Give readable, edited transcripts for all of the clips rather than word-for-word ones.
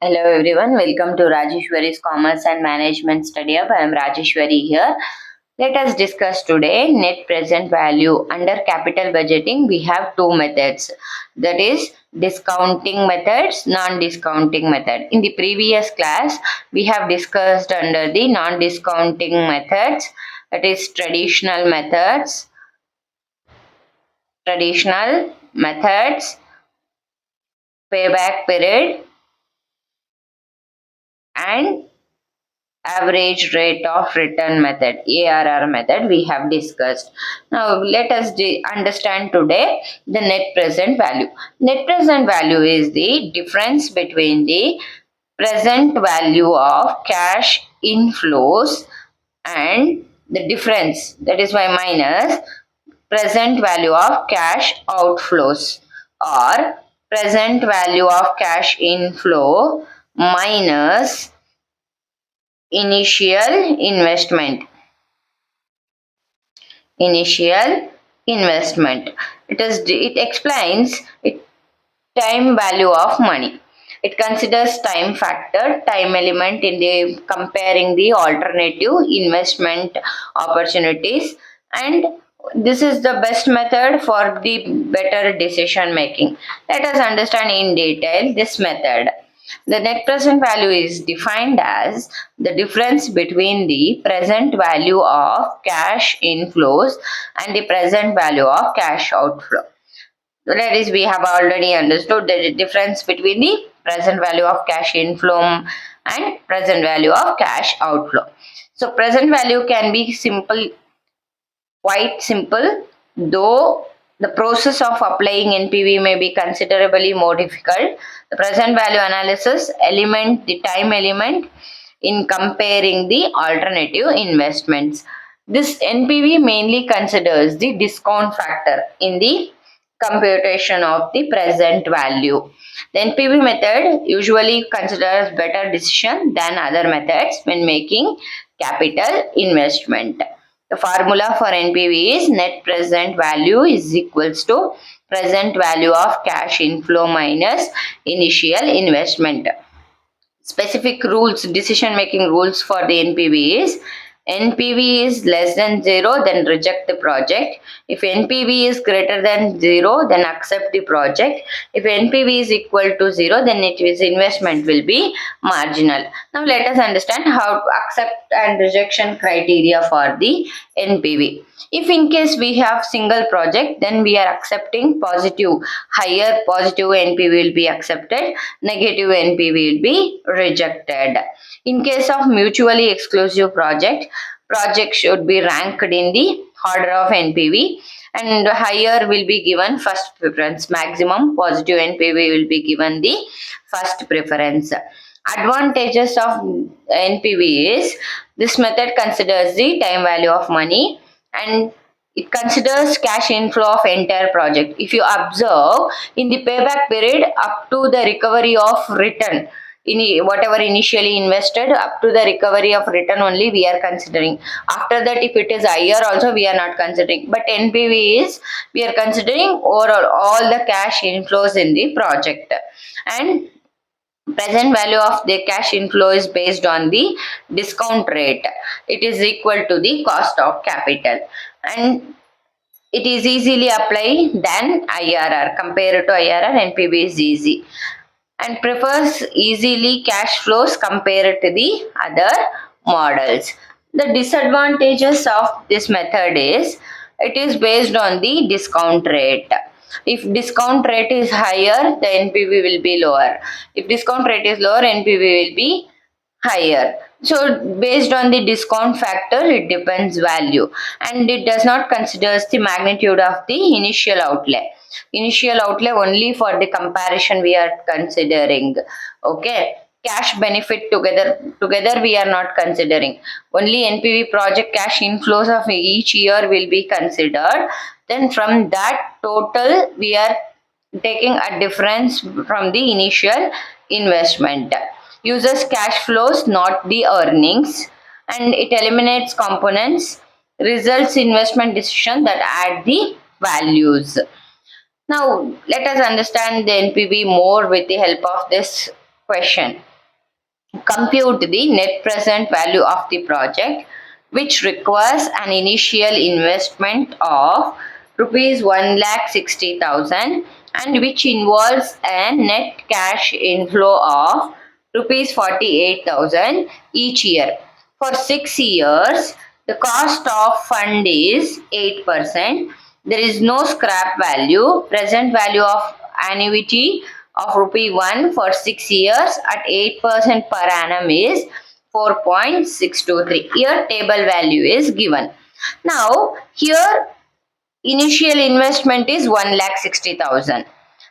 Hello everyone, welcome to Rajeshwari's Commerce and Management Study Hub. I am Rajeshwari here. Let us discuss today net present value. Under capital budgeting, we have two methods, that is discounting methods, non-discounting method. In the previous class, we have discussed under the non-discounting methods, that is traditional methods, payback period, and average rate of return method, ARR method, we have discussed. Now let us understand today the net present value. Net present value is the difference between the present value of cash inflows and the difference, that is why minus present value of cash outflows, or present value of cash inflow minus initial investment. It explains it time value of money. It considers time factor, time element in the comparing the alternative investment opportunities, and this is the best method for the better decision making. Let us understand in detail this method. The net present value is defined as the difference between the present value of cash inflows and the present value of cash outflow. That is, we have already understood the difference between the present value of cash inflow and present value of cash outflow. So present value can be quite simple, though the process of applying NPV may be considerably more difficult. The present value analysis element the time element in comparing the alternative investments. This NPV mainly considers the discount factor in the computation of the present value. The NPV method usually considers better decision than other methods when making capital investment. The formula for NPV is net present value is equals to present value of cash inflow minus initial investment. Specific rules, decision making rules for the NPV is: NPV is less than 0, then reject the project. If NPV is greater than 0, then accept the project. If NPV is equal to 0, then its investment will be marginal. Now let us understand how to accept and rejection criteria for the NPV. If in case we have single project, then we are accepting higher positive NPV will be accepted, negative NPV will be rejected. In case of mutually exclusive project should be ranked in the order of NPV, and higher will be given first preference. Maximum positive NPV will be given the first preference. Advantages of NPV is this method considers the time value of money, and it considers cash inflow of entire project. If you observe, in the payback period up to the recovery of return, in whatever initially invested, up to the recovery of return only we are considering. After that, if it is higher also we are not considering, but NPV is we are considering overall all the cash inflows in the project. And present value of the cash inflow is based on the discount rate. It is equal to the cost of capital, and it is easily applied than IRR. Compared to IRR, NPV is easy and prefers easily cash flows compared to the other models. The disadvantages of this method is it is based on the discount rate. If discount rate is higher, the NPV will be lower. If discount rate is lower, NPV will be higher. So based on the discount factor, it depends value, and it does not considers the magnitude of the initial outlay. Initial outlay only for the comparison we are considering. Okay, cash benefit together we are not considering. Only NPV project cash inflows of each year will be considered. Then from that total we are taking a difference from the initial investment. Uses cash flows, not the earnings, and it eliminates components, results investment decision that add the values. Now let us understand the NPV more with the help of this question. compute the net present value of the project, which requires an initial investment of rupees 1,60,000 and which involves a net cash inflow of rupees 48,000 each year. For 6 years, the cost of fund is 8%. There is no scrap value. Present value of annuity of rupee 1 for 6 years at 8% per annum is 4.623. Here table value is given. Now here initial investment is 1,60,000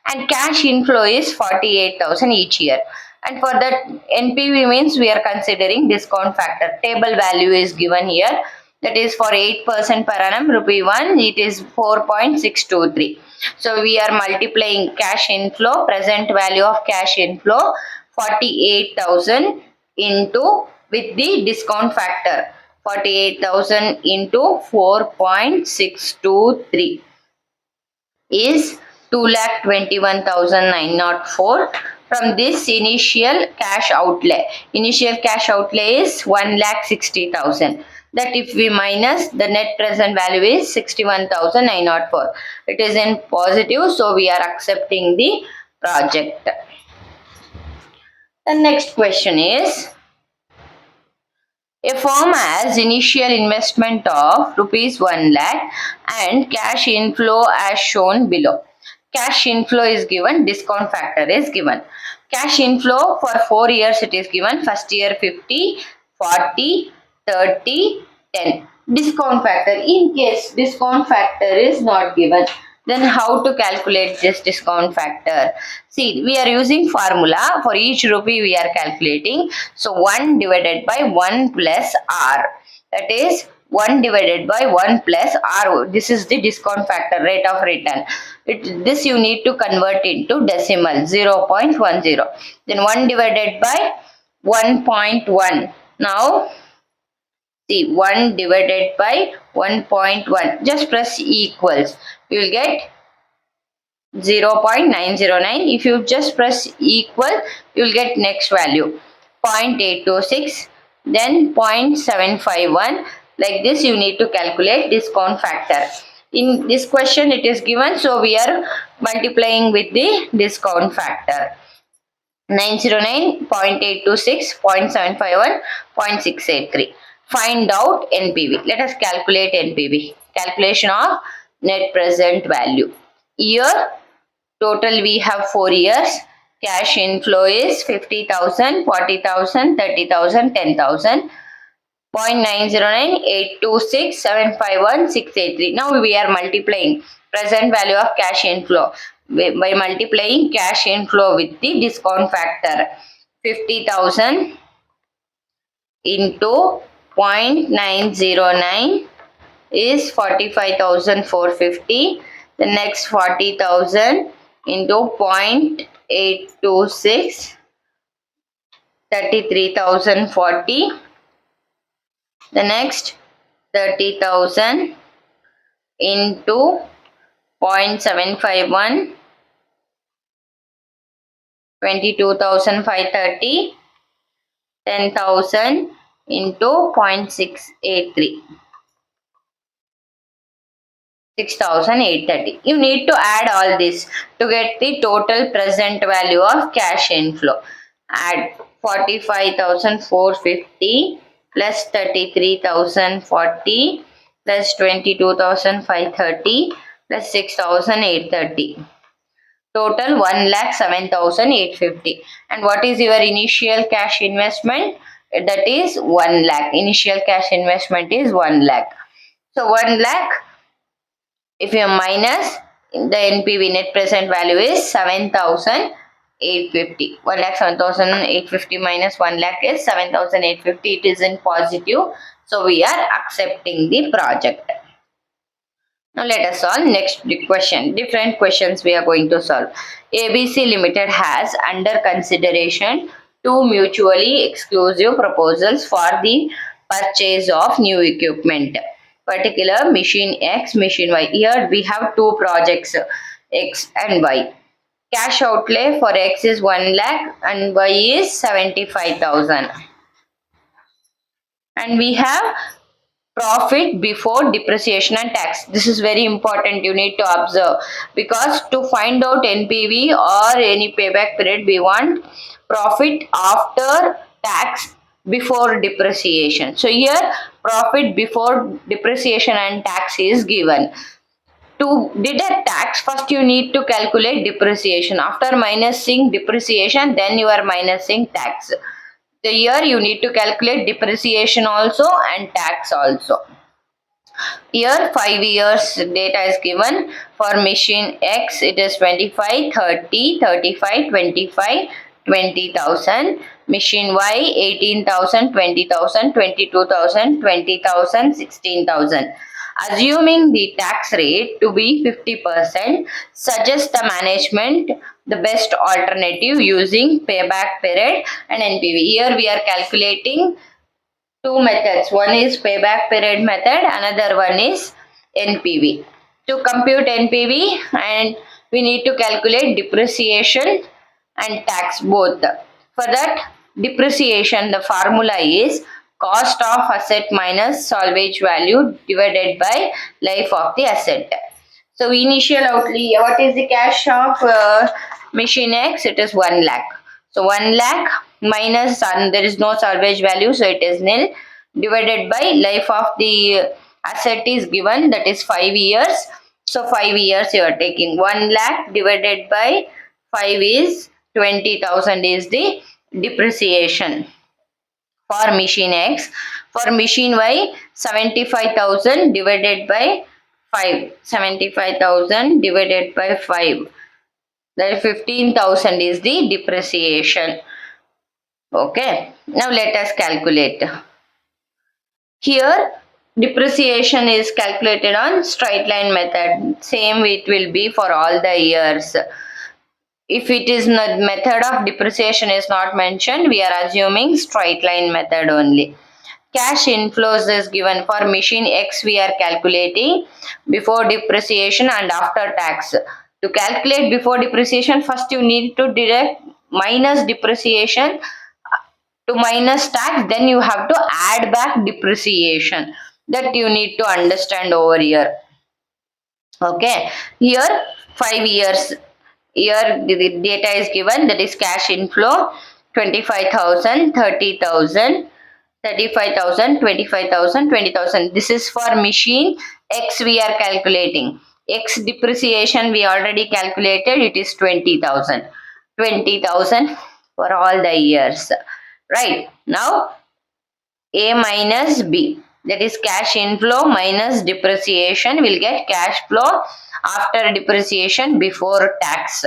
and cash inflow is 48,000 each year. And for that NPV means we are considering discount factor. Table value is given here. That is for 8% per annum rupee 1, it is 4.623. So we are multiplying cash inflow, present value of cash inflow 48,000 into with the discount factor 48,000 into 4.623 is 2,21,904. From this initial cash outlay is 1,60,000. That if we minus, the net present value is 61,904. It is in positive, so we are accepting the project. The next question is, a firm has initial investment of rupees 1 lakh and cash inflow as shown below. Cash inflow is given, discount factor is given. Cash inflow for 4 years it is given, first year 50, 40, 30, 10. Discount factor, in case discount factor is not given, then how to calculate this discount factor? See, we are using formula for each rupee we are calculating. So 1 divided by 1 plus R. That is 1 divided by 1 plus R. This is the discount factor, rate of return. This you need to convert into decimal 0.10. Then 1 divided by 1.1. Now see, 1 divided by 1.1. Just press equals. You will get 0.909. If you just press equal, you will get next value 0.826, then 0.751. Like this you need to calculate discount factor. In this question it is given, so we are multiplying with the discount factor. 909, 0.826, 0.751, 0.683. Find out NPV. Let us calculate NPV. Calculation of net present value. Year total we have 4 years. Cash inflow is 50,000, 40,000, 30,000, 10,000. 0.909, 826, 751, 683. Now we are multiplying present value of cash inflow by multiplying cash inflow with the discount factor. 50,000 into 0.909 is 45,450. The next 40,000 into 0.826, 33,040. The next 30,000 into 0.751, 22,530. 10,000 into 0.683, 6,830. You need to add all this to get the total present value of cash inflow. Add 45,450 plus 33,040 plus 22,530 plus 6,830. Total 1,07,850. And what is your initial cash investment? That is 1 lakh. Initial cash investment is 1 lakh. So 1 lakh, if you minus, the NPV net present value is 7,850. 1,07,850 minus 1 lakh is 7,850. It is in positive. So we are accepting the project. Now let us solve next question. Different questions we are going to solve. ABC Limited has under consideration 2 mutually exclusive proposals for the purchase of new equipment. Particular machine X, machine Y. Here we have 2 projects X and Y. Cash outlay for X is 1 lakh and Y is 75,000. And we have profit before depreciation and tax. This is very important, you need to observe, because to find out NPV or any payback period, we want profit after tax before depreciation. So here profit before depreciation and tax is given. To deduct tax, first you need to calculate depreciation. After minusing depreciation, then you are minusing tax. So here you need to calculate depreciation also and tax also. Here 5 years data is given. For machine X it is 25, 30, 35, 25, 20,000. Machine Y 18,000, 20,000, 22,000, 20,000, 16,000. Assuming the tax rate to be 50%, suggest the management the best alternative using payback period and NPV. Here we are calculating two methods. One is payback period method, another one is NPV. To compute NPV, and we need to calculate depreciation and tax both. For that, depreciation, the formula is cost of asset minus salvage value divided by life of the asset. So initial outlay, what is the cash of machine X? It is 1 lakh. So 1 lakh minus, and there is no salvage value, so it is nil, divided by life of the asset is given, that is 5 years. So 5 years you are taking. 1 lakh divided by 5 is 20,000 is the depreciation for machine X. For machine Y, 75,000 divided by 5. 75,000 divided by 5. That is 15,000 is the depreciation. Okay. Now let us calculate. Here depreciation is calculated on straight line method. Same it will be for all the years. If it is not, method of depreciation is not mentioned, we are assuming straight line method only. Cash inflows is given. For machine X we are calculating before depreciation and after tax. To calculate before depreciation, first you need to deduct minus depreciation to minus tax, then you have to add back depreciation. That you need to understand over here. Okay, here 5 years. Here the data is given, that is cash inflow 25,000, 30,000, 35,000, 25,000, 20,000. This is for machine X we are calculating. X depreciation we already calculated, it is 20,000. 20,000 for all the years. Right. Now A minus B, that is cash inflow minus depreciation, will get cash flow after depreciation before tax.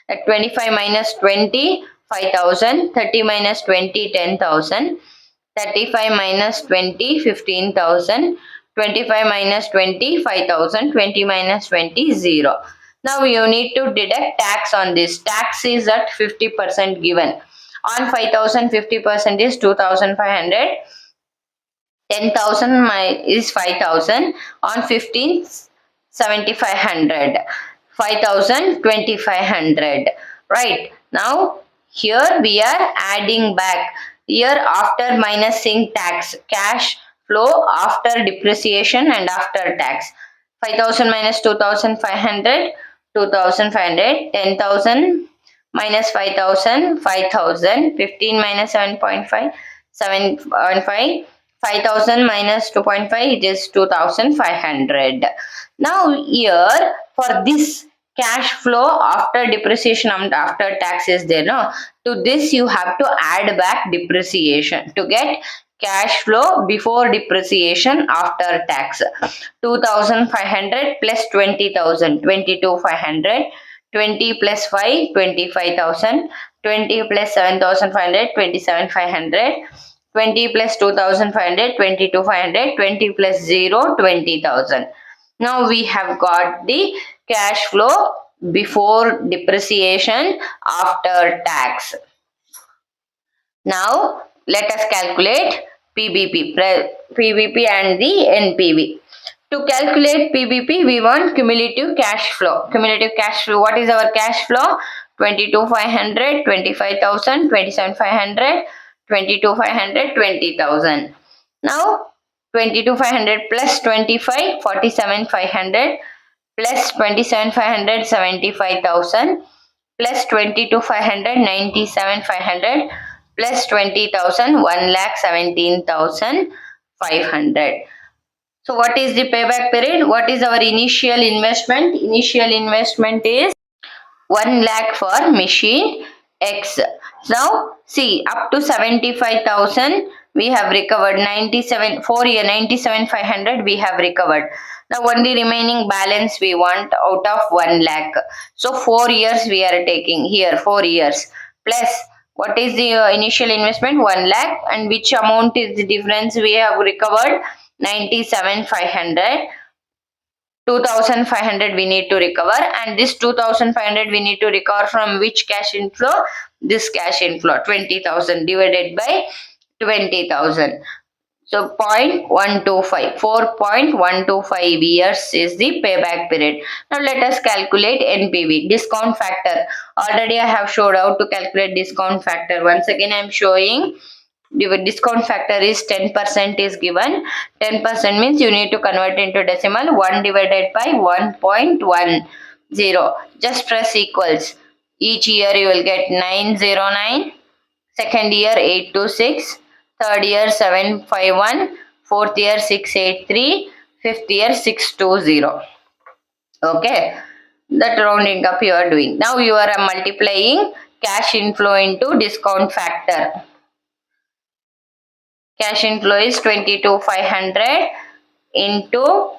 At 25 minus 20, 5,000, 30 minus 20, 10,000, 35 minus 20, 15,000, 25 minus 20, 5,000, 20 minus 20, 0. Now you need to deduct tax on this. Tax is at 50% given. On 5,000, 50% is 2,500. 10,000 is 5,000. On 15, 7,500. 5,000, 2,500. Right. Now here we are adding back. Here after minusing tax, cash flow after depreciation and after tax. 5,000 minus 2,500, 2,500. 10,000 minus 5,000, 5,000. 15 minus 7.5, 7.5. 5,000 minus 2.5, it is 2,500. Now here for this cash flow after depreciation and after tax is there, no? To this you have to add back depreciation to get cash flow before depreciation after tax. 2,500 plus 20,000, 22,500. 20 plus 5, 25,000. 20 plus 7,500, 27,500. 20 plus 2,500, 22,500. 20 plus 0, 20,000. Now we have got the cash flow before depreciation after tax. Now let us calculate PBP and the NPV. To calculate PBP, we want cumulative cash flow. Cumulative cash flow. What is our cash flow? 22,500, 25,000, 27,500, 22,500, 20,000. Now 22,500 plus 25, 47,500 plus 27,500, 75,000 plus 22,500, 97,500 plus 20,000, 1,17,500. So what is the payback period? What is our initial investment? Initial investment is 1 lakh for machine X. Now see, up to 75,000 we have recovered, 97 4 year 97,500 we have recovered. Now only remaining balance we want out of 1 lakh. So 4 years we are taking here, 4 years plus what is the initial investment? 1 lakh, and which amount is the difference we have recovered? 97,500. 2,500 we need to recover, and this 2,500 we need to recover from which cash inflow? This cash inflow, 20,000 divided by 20,000. So 0.125, 4.125 years is the payback period. Now let us calculate NPV, discount factor. Already I have showed how to calculate discount factor. Once again I am showing. The discount factor is 10% is given. 10% means you need to convert into decimal. 1 divided by 1.10. Just press equals. Each year you will get 909. Second year 826. Third year 751. Fourth year 683. Fifth year 620. Okay. That rounding up you are doing. Now you are multiplying cash inflow into discount factor. Cash inflow is 22,500 into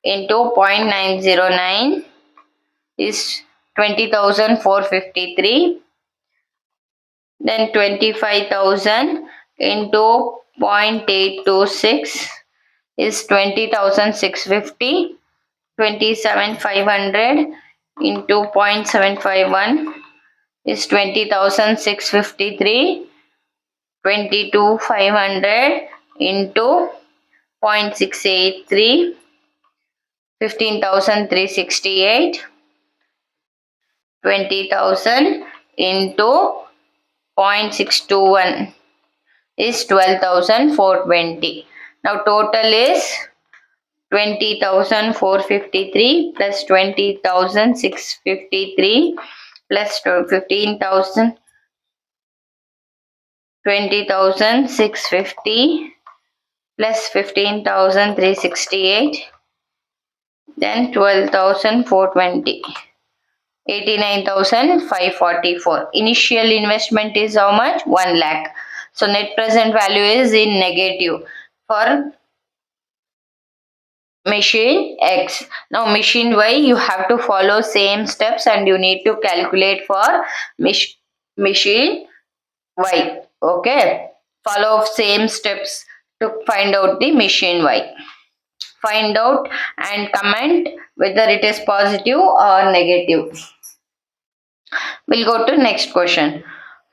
0.909 is 20,453. Then 25,000 into 0.826 is 20,650. 27,500 into 0.751 is 20,653. 22,500 into 0.683, 15,368. 20,000 into 0.621 is 12,420. Now total is 20,453 plus 20,653 plus 15,000. 20,650 plus 15,368, then 12,420, 89,544. Initial investment is how much? 1 lakh. So net present value is in negative for machine X. Now machine Y you have to follow same steps and you need to calculate for machine Y. Okay, follow same steps to find out the machine Y. Find out and comment whether it is positive or negative. We'll go to next question.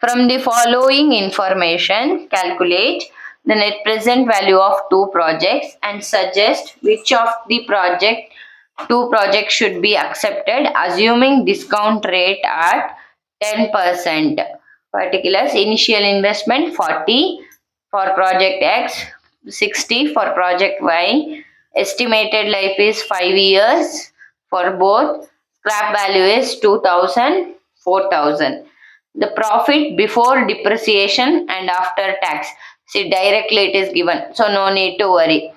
From the following information, calculate the net present value of two projects and suggest which of the two projects should be accepted, assuming discount rate at 10%. Particulars: initial investment 40 for project X, 60 for project Y. Estimated life is 5 years for both. Scrap value is 2,000, 4,000. The profit before depreciation and after tax. See, directly it is given, so no need to worry.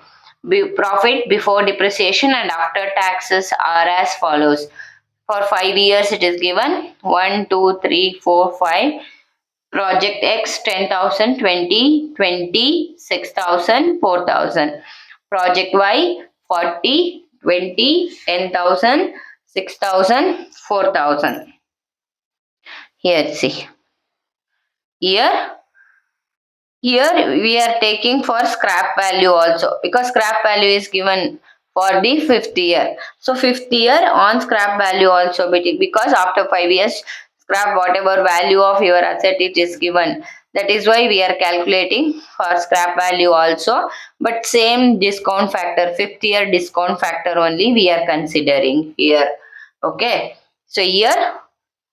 Profit before depreciation and after taxes are as follows. For 5 years it is given 1, 2, 3, 4, 5. Project X 10,000, 20, 20, 6,000, 4,000. Project Y 40, 20, 10,000, 6,000, 4,000. Here see. Here we are taking for scrap value also, because scrap value is given for the 5th year. So 5th year on scrap value also, because after 5 years scrap whatever value of your asset it is given. That is why we are calculating for scrap value also, but same discount factor, 5th year discount factor only we are considering here. Okay, so here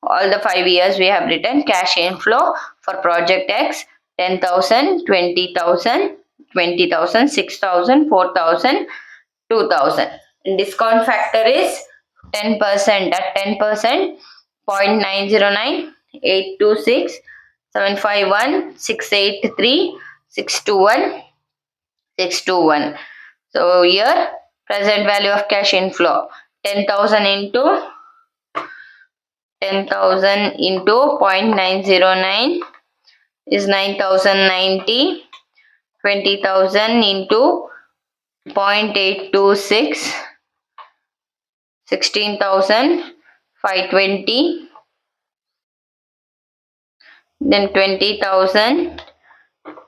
all the 5 years we have written cash inflow for project X 10,000, 20,000, 20,000, 6,000, 4,000, 2,000. Discount factor is 10%. At 10%, 0.909, 826, 751, 683, 621, 621. So here present value of cash inflow 10,000 into 0.909 is 9,090. 20,000 into 0.826 16,520. Then 20,000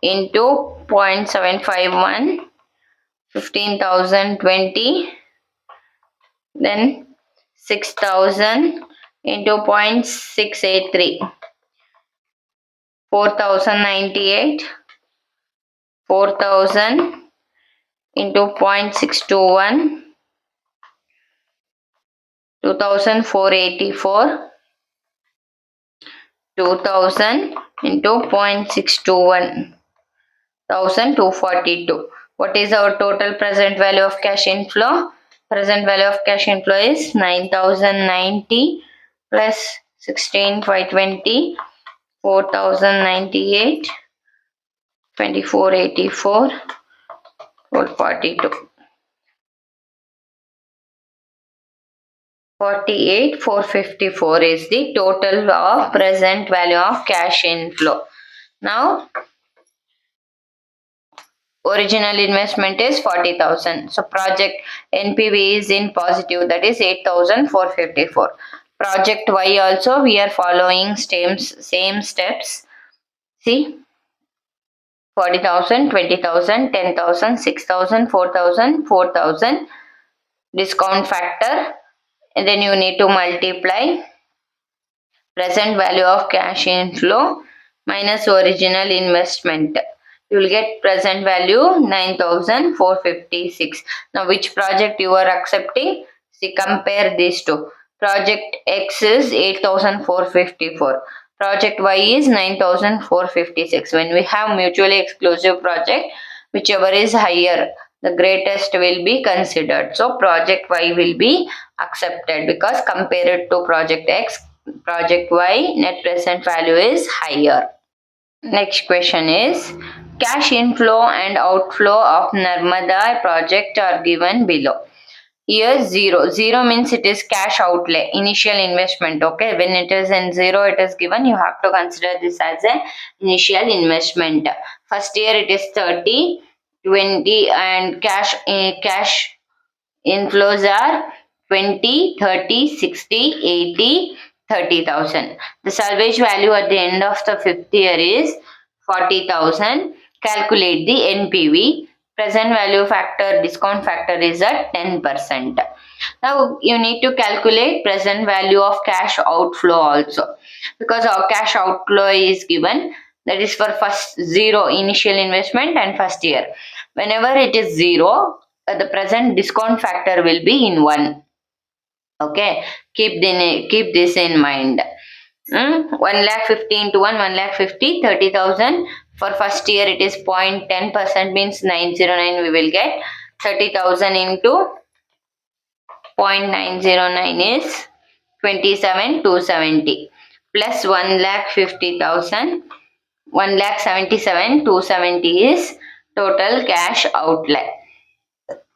into 0.751 15,020. Then 6,000 into 0.683 4,098. 4,000 into 0.621 2,484. 2,000 into 0.621 1,242. What is our total present value of cash inflow? Present value of cash inflow is 9,090 plus 16,520, 4,098, 2,484, 442. 48,454 is the total of present value of cash inflow. Now original investment is 40,000. So project NPV is in positive, that is 8,454. Project Y also we are following same steps. See, 40,000, 20,000, 10,000, 6,000, 4,000, 4,000 discount factor, and then you need to multiply present value of cash inflow minus original investment. You will get present value 9,456. Now which project you are accepting? See, compare these two. Project X is 8,454. Project Y is 9,456. When we have mutually exclusive project, whichever is higher, the greatest will be considered. So project Y will be accepted because compared to project X, project Y net present value is higher. Next question is cash inflow and outflow of Narmada project are given below. Here 0. 0 means it is cash outlay, initial investment. Okay, when it is in 0 it is given, you have to consider this as an initial investment. First year it is 30, 20 and cash inflows are 20, 30, 60, 80, 30,000. The salvage value at the end of the fifth year is 40,000. Calculate the NPV. Present value factor, discount factor is at 10%. Now you need to calculate present value of cash outflow also, because our cash outflow is given, that is for first 0 initial investment and first year. Whenever it is 0, the present discount factor will be in 1. Okay, keep this in mind. 1,50,000 into 1,50,000, 30,000. For first year it is 0.10% means 909 we will get. 30,000 into 0.909 is 27,270 plus 1,50,000. 1,77,270 is total cash outlay.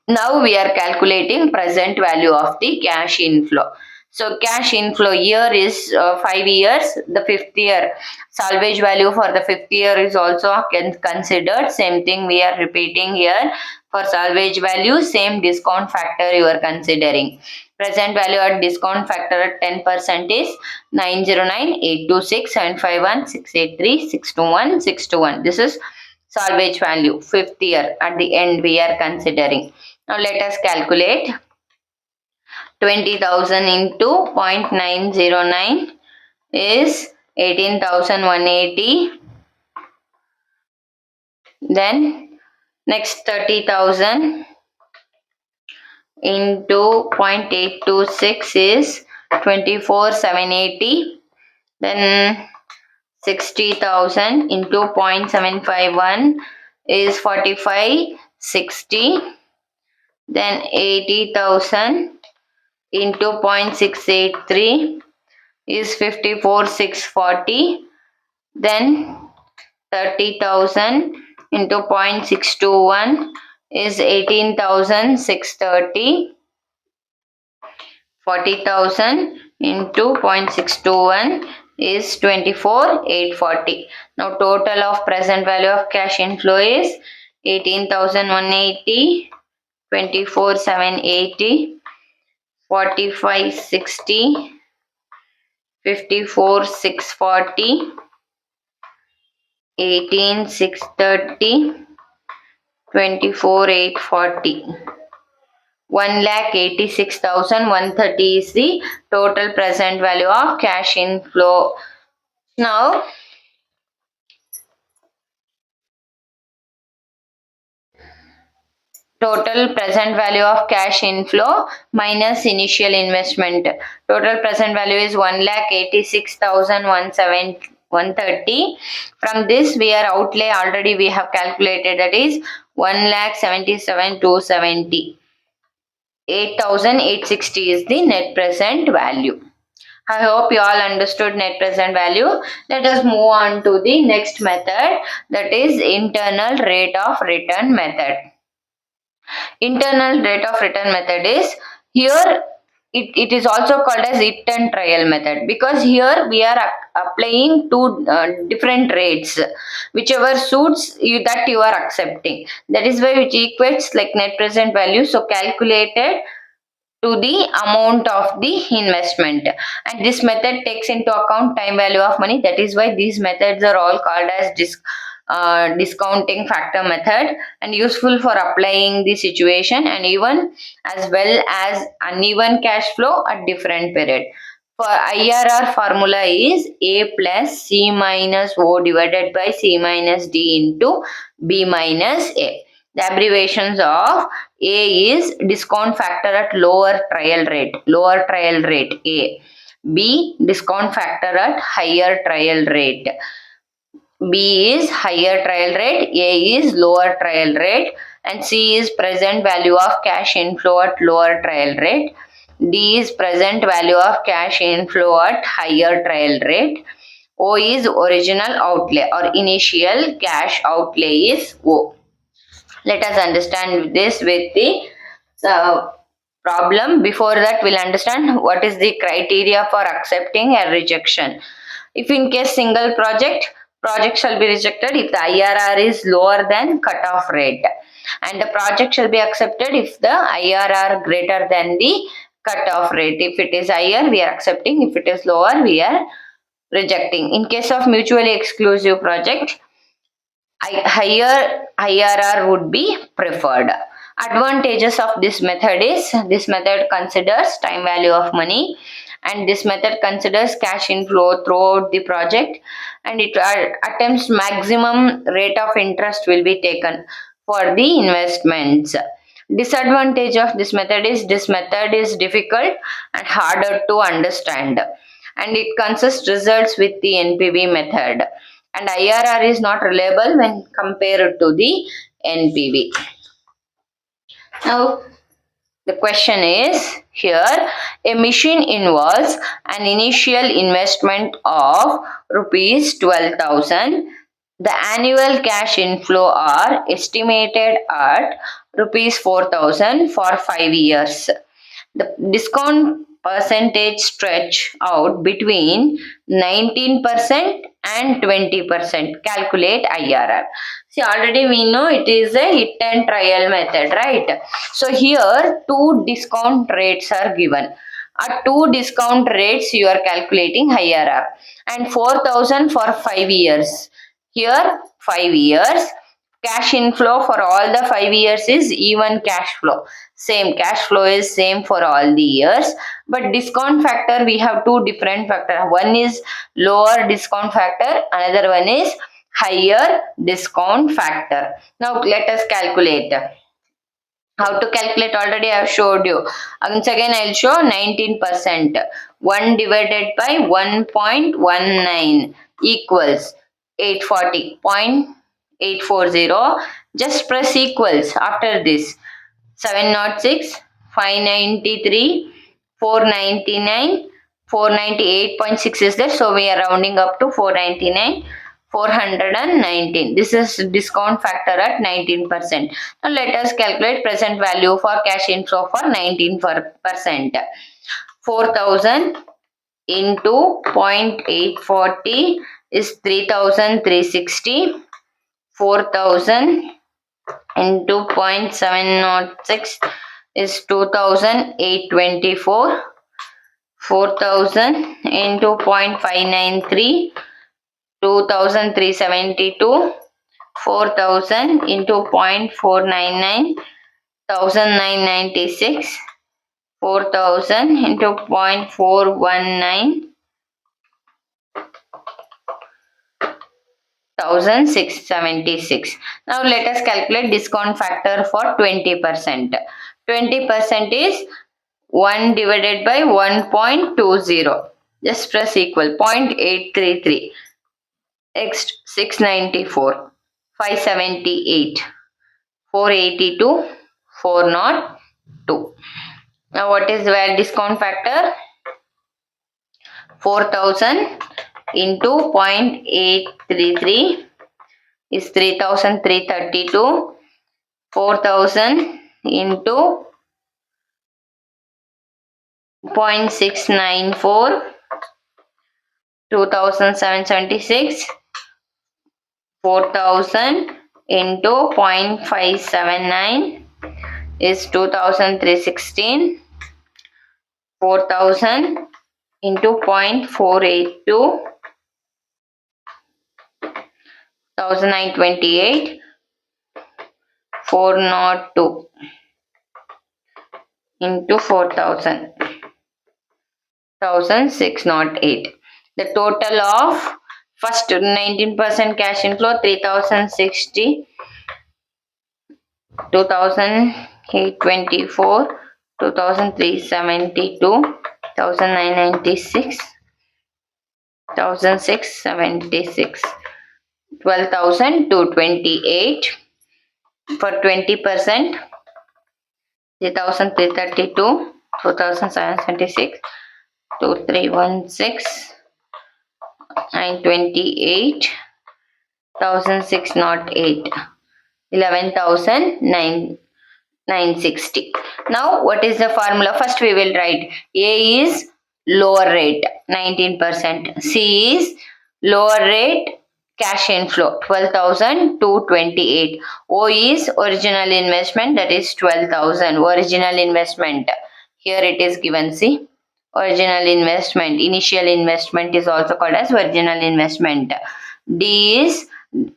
Now we are calculating present value of the cash inflow. So cash inflow year is 5 years. The fifth year salvage value for the fifth year is also considered. Same thing we are repeating here. For salvage value, same discount factor you are considering. Present value at discount factor at 10% is 909, 826, 751, 683, 621, 621. This is salvage value fifth year at the end we are considering. Now let us calculate. 20,000 into 0.909 is 18,180. Then next 30,000 into 0.826 is 24,780. Then 60,000 into 0.751 is 4560. Then 80,000 into 0.683 is 54,640. Then 30,000 into 0.621 is 18,630. 40,000 into 0.621 is 24,840. Now total of present value of cash inflow is 18,180, 24,780, 45,60, 54,640, 18,630, 24,840. 1,86,130 is the total present value of cash inflow. Now, total present value of cash inflow minus initial investment. Total present value is 1,86,130. From this, we are outlay already we have calculated, that is 1,77,270. 8,860 is the net present value. I hope you all understood net present value. Let us move on to the next method, that is internal rate of return method. Internal rate of return method is here, it is also called as hit and trial method, because here we are applying two different rates, whichever suits you that you are accepting. That is why which equates like net present value, so calculated to the amount of the investment, and this method takes into account time value of money. That is why these methods are all called as discounting factor method, and useful for applying the situation and even as well as uneven cash flow at different period. For IRR, formula is A plus C minus O divided by C minus D into B minus A. The abbreviations of A is discount factor at lower trial rate A. B, discount factor at higher trial rate. B is higher trial rate, A is lower trial rate, and C is present value of cash inflow at lower trial rate. D is present value of cash inflow at higher trial rate. O is original outlay or initial cash outlay is O. Let us understand this with the problem. Before that, we'll understand what is the criteria for accepting a rejection. If in case single project shall be rejected if the IRR is lower than cutoff rate, and the project shall be accepted if the IRR greater than the cutoff rate. If it is higher, we are accepting. If it is lower, we are rejecting. In case of mutually exclusive project, higher IRR would be preferred. Advantages of this method is, this method considers time value of money, and this method considers cash inflow throughout the project, and it attempts maximum rate of interest will be taken for the investments. Disadvantage of this method is, this method is difficult and harder to understand, and it consists results with the NPV method, and IRR is not reliable when compared to the NPV. Now, the question is here, a machine involves an initial investment of rupees 12,000. The annual cash inflow are estimated at rupees 4,000 for 5 years. The discount percentage stretch out between 19% and 20%. Calculate IRR. See, already we know it is a hit and trial method, right? So here two discount rates are given. At two discount rates you are calculating IRR, and 4,000 for 5 years. Here 5 years. Cash inflow for all the 5 years is even cash flow. Same cash flow is same for all the years, but discount factor we have two different factor. One is lower discount factor, another one is higher discount factor. Now let us calculate. How to calculate? Already I have showed you. Once again I will show 19%. 1 divided by 1.19 equals 840.840. Just press equals after this. 706, 593, 499, 498.6 is there. So we are rounding up to 499, 419. This is discount factor at 19%. Now let us calculate present value for cash inflow for 19%. 4,000 into 0.840 is 3,360. 4,000 into 0.706 is 2,824. 4,000 into 0.593, 2,372. 4,000 into 0.499, 1,996. 4,000 into 0.419, 1,676. Now let us calculate discount factor for 20%. 20% is 1 divided by 1.20. Just press equal. 0.833. Next 694. 578. 482. 402. Now what is the discount factor? 4,000 into 0.833 is 3,332. 4,000 into 0.694, 2,776. 4,000 into 0.579 is 2,316. 4,000 into 0.482, 1,928. 402 into 4,000, 1,608. The total of first 19% cash inflow 3,060, 2,824, 2,372, 1,996, 1,676, 12,228. For 20%, 3,332, 2,776, 2,316, 928, 1,608, 11,960. Now what is the formula? First we will write A is lower rate 19%, C is lower rate cash inflow 12,228, O is original investment, that is 12,000. Original investment, here it is given, see, original investment, initial investment is also called as original investment. D is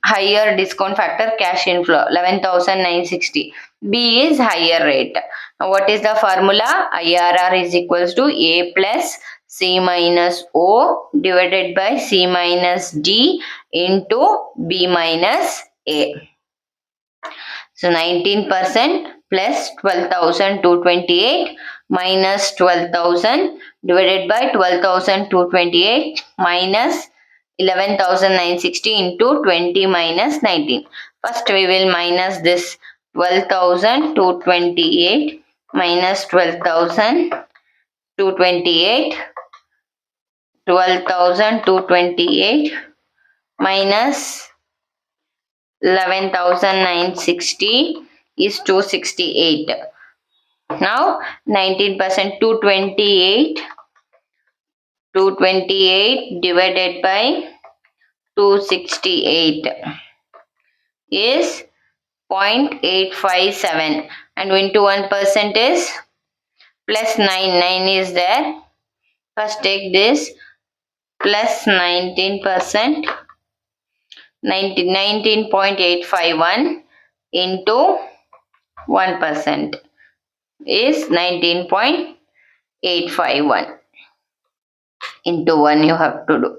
higher discount factor cash inflow 11,960. B is higher rate. Now what is the formula? IRR is equals to A plus C minus O divided by C minus D into B minus A. So 19% plus 12,228 minus 12,000 divided by 12,228 minus 11,960 into 20 minus 19. First we will minus this 12,228 minus 12,228, 12,228 minus 11,960 is 268. Now 19% 228 divided by 268 is 0.857 and into 1% is plus 9 is there. First take this plus 19%, 19.851 into 1% is 19.851 into 1 you have to do.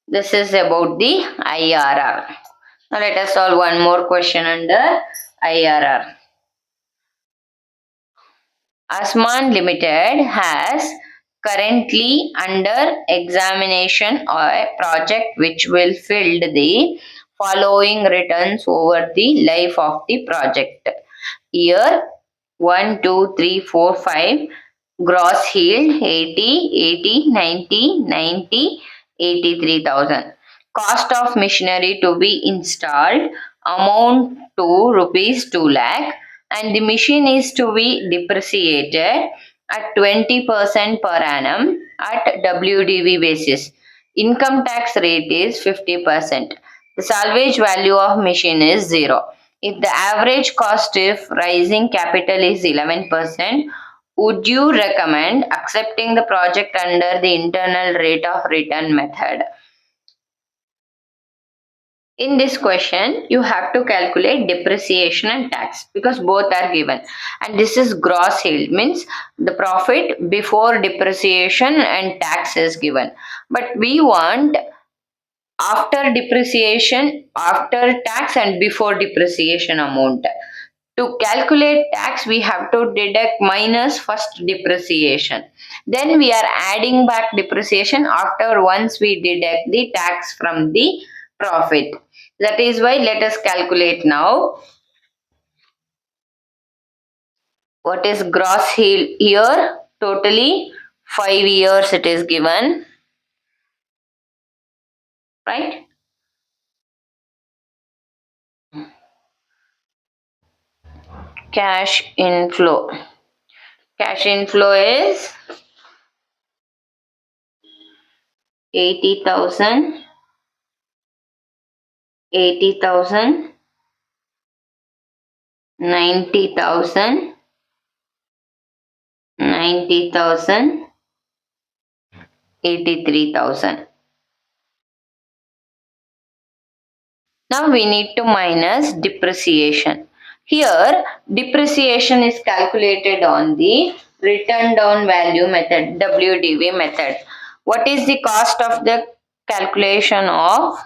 This is about the IRR. Now let us solve one more question under IRR. Asman Limited has currently under examination a project which will fill the following returns over the life of the project. Year 1, 2, 3, 4, 5, gross yield 80, 80, 90, 90, 83,000. Cost of machinery to be installed amount to rupees 2 lakh, and the machine is to be depreciated at 20% per annum at WDV basis. Income tax rate is 50%. The salvage value of machine is 0. If the average cost of rising capital is 11%, would you recommend accepting the project under the internal rate of return method? In this question, you have to calculate depreciation and tax because both are given. And this is gross yield, means the profit before depreciation and tax is given. But we want after depreciation, after tax, and before depreciation amount. To calculate tax, we have to deduct minus first depreciation. Then we are adding back depreciation after once we deduct the tax from the profit. That is why let us calculate now. What is gross yield here? Totally 5 years it is given, right? Cash inflow. Cash inflow is 80,000, 80,000, 90,000, 90,000, 83,000. Now we need to minus depreciation. Here depreciation is calculated on the written down value method, WDV method. What is the cost of the calculation of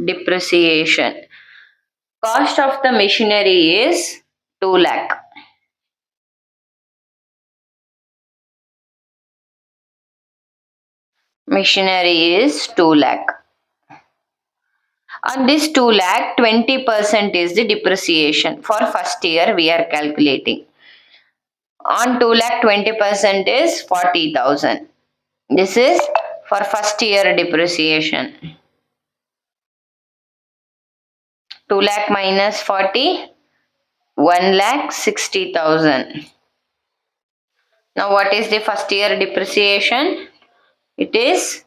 depreciation? Cost of the machinery is 2 lakh. Machinery is 2 lakh. On this 2 lakh, 20% is the depreciation. For first year we are calculating. On 2 lakh, 20% is 40,000. This is for first year depreciation. 2 lakh minus 40, 1 lakh 60,000. Now what is the first year depreciation? It is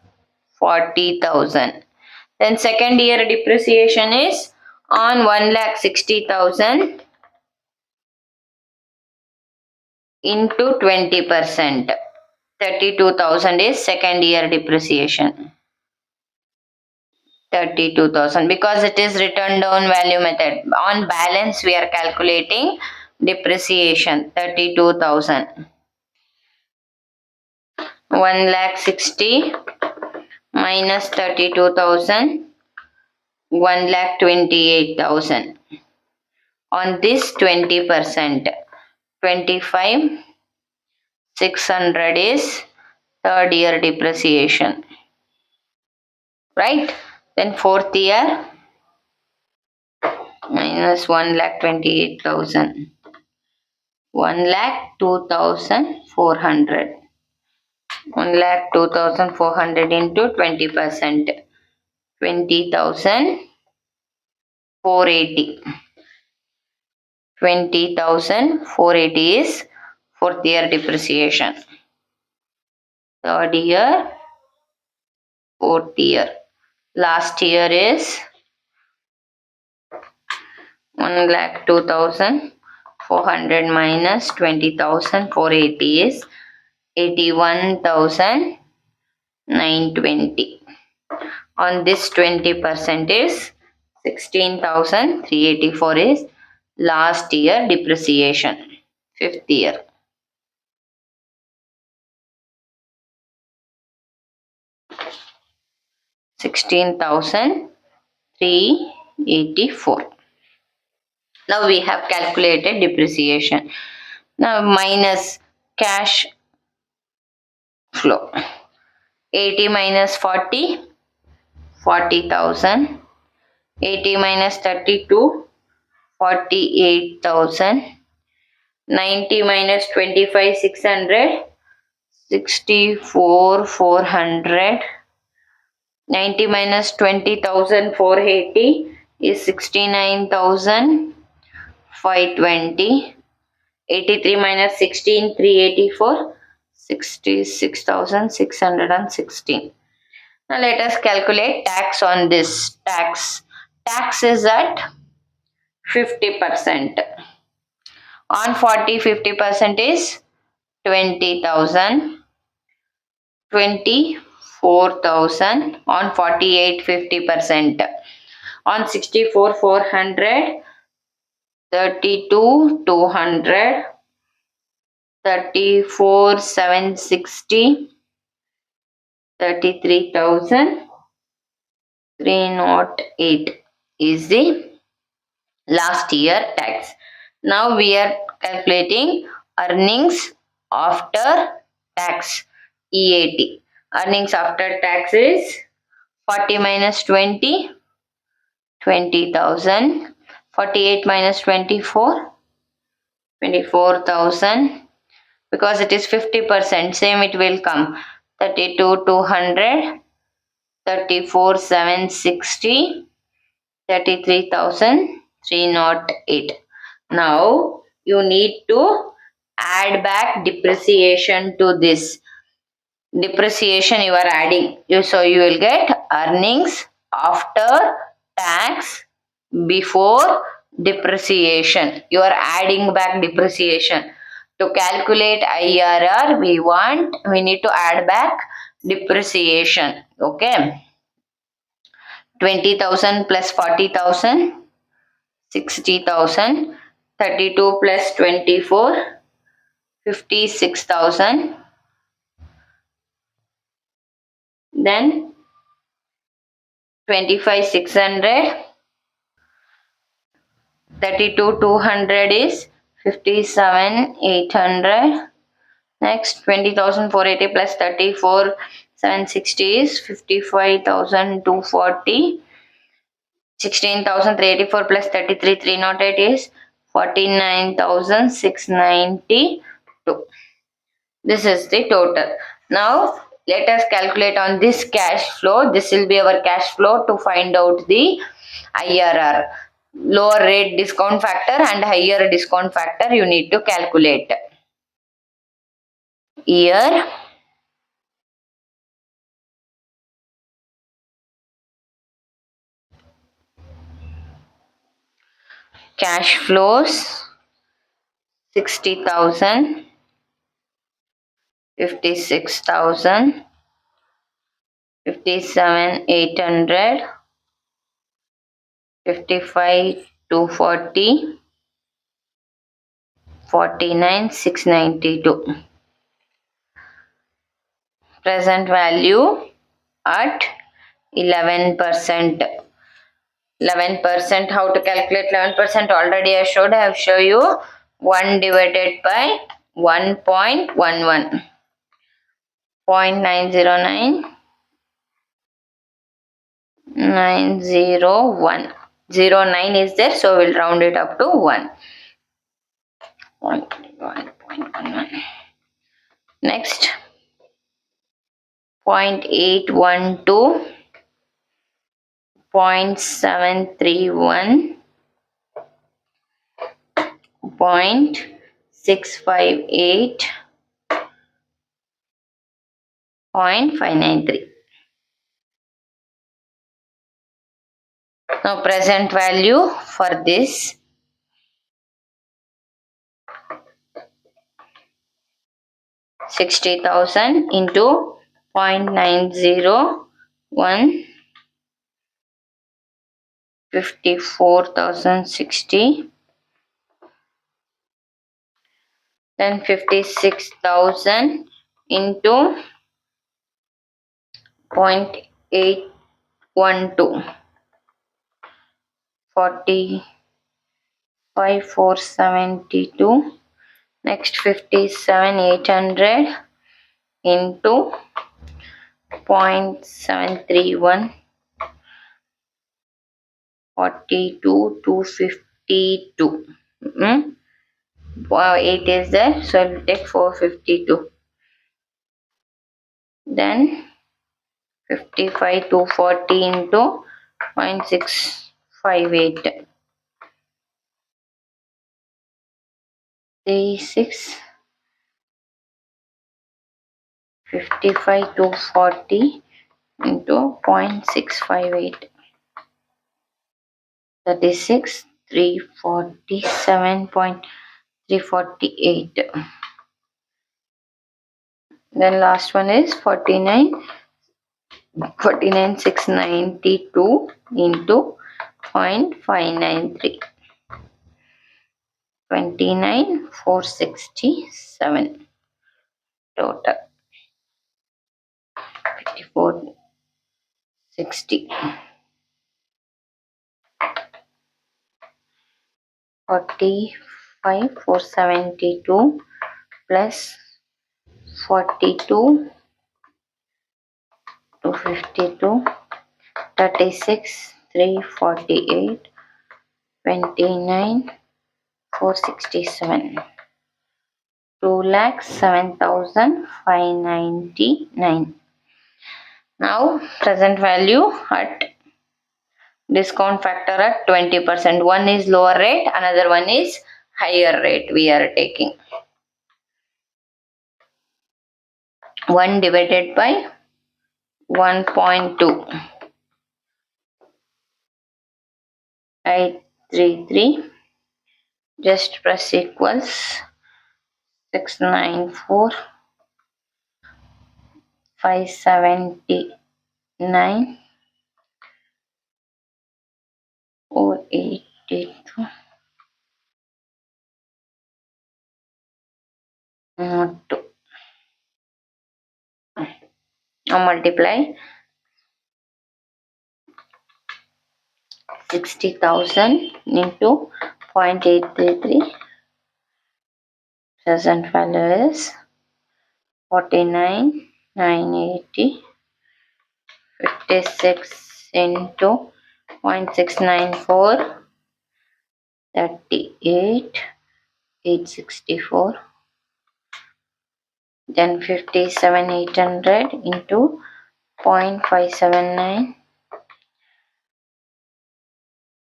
40,000. Then second year depreciation is on 1 lakh 60,000 into 20%. 32,000 is second year depreciation. 32,000 because it is written down value method. On balance we are calculating depreciation 32,000. 1 lakh 60 minus 32,000, 1 lakh 28,000. On this 20%, 25, 600 is third year depreciation, right? Then fourth year minus 1 lakh 28,000, 1 lakh 2,400. 1 lakh 2,400 into 20%, 20,480. 20,480 is fourth year depreciation. Third year, fourth year. Last year is 1 lakh 2,400 minus 20,480 is 81,920. On this 20% is 16,384 is last year depreciation, fifth year. $16,384. Now we have calculated depreciation. Now minus cash flow. 80 minus 40, 40,000. 80 minus 32, 48,000. 90 minus 25, 600, 64, 400. 90 minus 20,000, 480 is 69,520. 83 minus 16, 384, 66,616. Now let us calculate tax on this. Tax is at 50%. On 40, 50% is 20,000. 24,000. On 48, 50%. On 64, 400. 32, 200. 34, 760. 33,308 is the last year tax. Now we are calculating earnings after tax, EAT. Earnings after tax is 40 minus 20, 20,000. 48 minus 24, 24,000. Because it is 50%, same it will come. 32, 200. 34, 760. 33,308. Now you need to add back depreciation to this. Depreciation you are adding. So you will get earnings after tax before depreciation. You are adding back depreciation. To calculate IRR, we need to add back depreciation. Okay. 20,000 plus 40,000, 60,000. 32 plus 24, 56,000. Then 25, 600. 32, 200 is 57, 800. Next 20,480 plus 34, 760 is 55,240. 16,384 plus 33, 308 is 49,692. This is the total. Now let us calculate on this cash flow. This will be our cash flow to find out the IRR. Lower rate discount factor and higher discount factor you need to calculate. Year, cash flows 60,000, 56,000, 57, 800, 55, 240, 49, 692. Present value at 11%. 11%, how to calculate 11%? Already I have shown you 1 divided by 1.11. 0.909 901. 09 is there, so we'll round it up to 1. 1.11. Next 0.812, 0.731, 0.658, 0.593. Now present value for this, $60,000 into 0.901, 54,060. Then 56,000 into 0.812, 5472. Next 57,800 into 0.731. 42,252. Wow, 8 is there, so I'll take 452. Then 55,240 into 0.658. 36. 55,240 into 0.658. 36. 347.348. Then last one is 49,692 into 0.593. 29,467 total. 5460. 45,472 plus 42,252. 36,348. 29,467. 2,07,599. Now present value at discount factor at 20%. One is lower rate, another one is higher rate we are taking. 1 divided by 1.2. 833. Just press equals. 694. 579. 482. Not 2. Now multiply 60,000 into 0.833. Present value is 49,980. 56 into 0.694. 38,864. Then 57,800 into 0.579.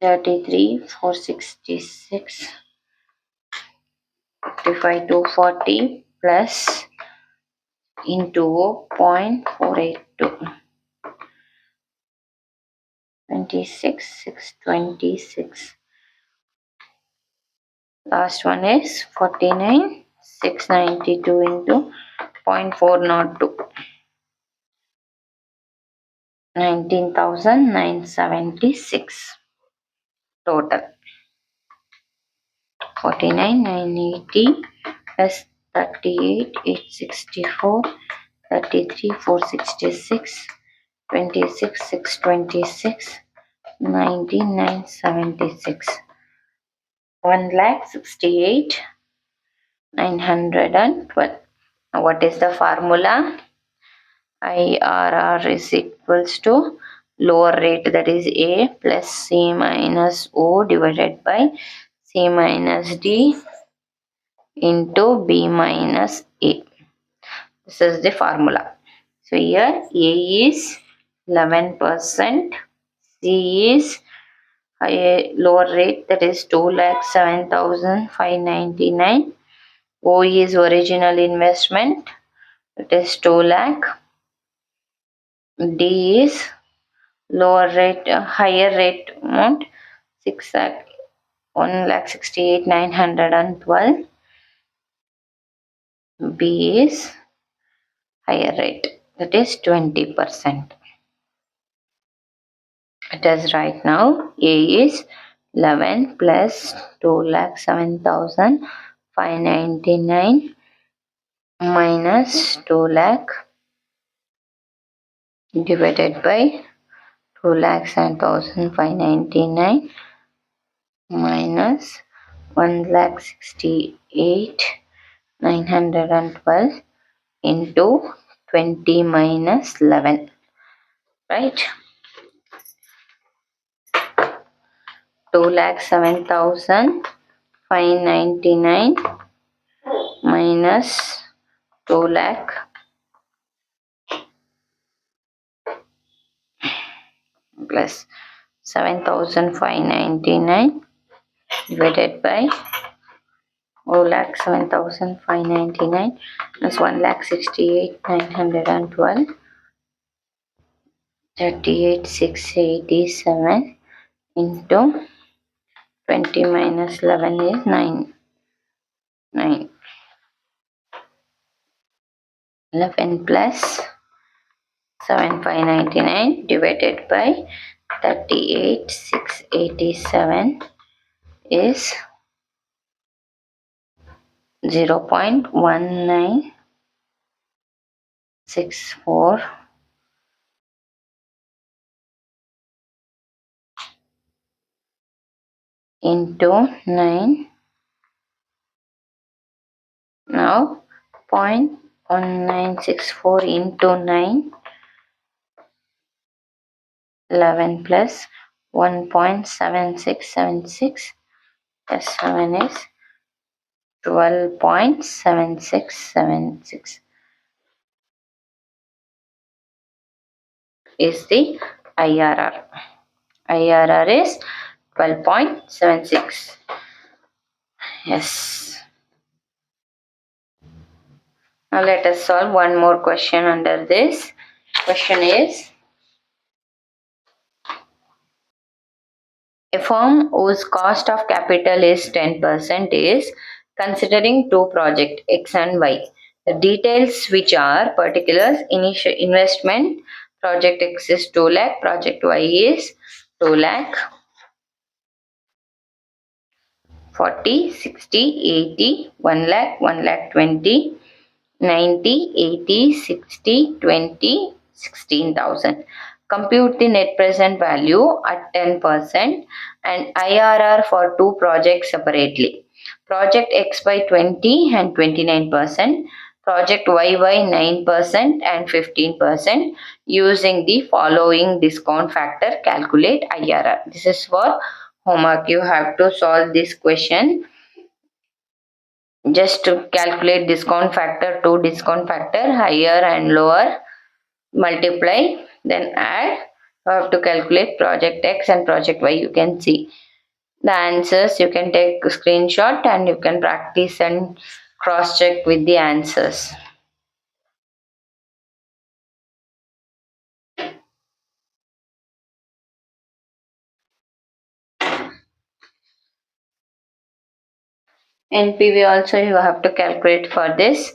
33,466. 55,240 plus into 0.482. 26,626. Last one is 49,692 into 0.402. 19,976 total. 49,980 plus 38,864. 33,466. 26,626. 19,976. 1,68,912. Now what is the formula? IRR is equals to lower rate, that is A, plus C minus O divided by C minus D into B minus A. This is the formula. So here A is 11%, C is lower rate, that is 2,07,599. O is original investment, it is 2 lakh. D is lower rate, higher rate amount, 6 lakh, 1,68,912. B is higher rate, that is 20%. It is right now A is 11 plus 2,07,599 minus 2 lakh divided by 2,07,599 minus 1,68,912 into 20 minus 11, right? 2,07,599 minus 2 lakh plus 7,599 divided by 7,599 plus 1,68,912 38,687 into 20 minus 11 is 9. 11 plus 7,599 divided by 38,687 is 0.1964 into 9. Now 0.1964 into 9, 11 plus 1.7676 plus 7 is 12.7676 is the IRR. IRR is 12.76. Yes. Now let us solve one more question under this. Question is, a firm whose cost of capital is 10% is considering two projects X and Y. The details which are particulars: initial investment, project X is 2 lakh, project Y is 2 lakh, 40, 60, 80, 1 lakh, 1 lakh 20, 90, 80, 60, 20, 16,000. Compute the net present value at 10% and IRR for two projects separately. Project X by 20 and 29%, project Y by 9% and 15%. Using the following discount factor, calculate IRR. This is for homework. You have to solve this question. Just to calculate discount factor, to discount factor, higher and lower, multiply, then add. You have to calculate project X and project Y. You can see the answers. You can take a screenshot and you can practice and cross check with the answers. NPV also you have to calculate for this.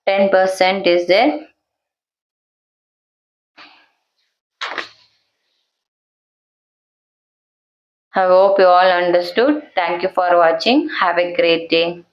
10% is there. I hope you all understood. Thank you for watching. Have a great day.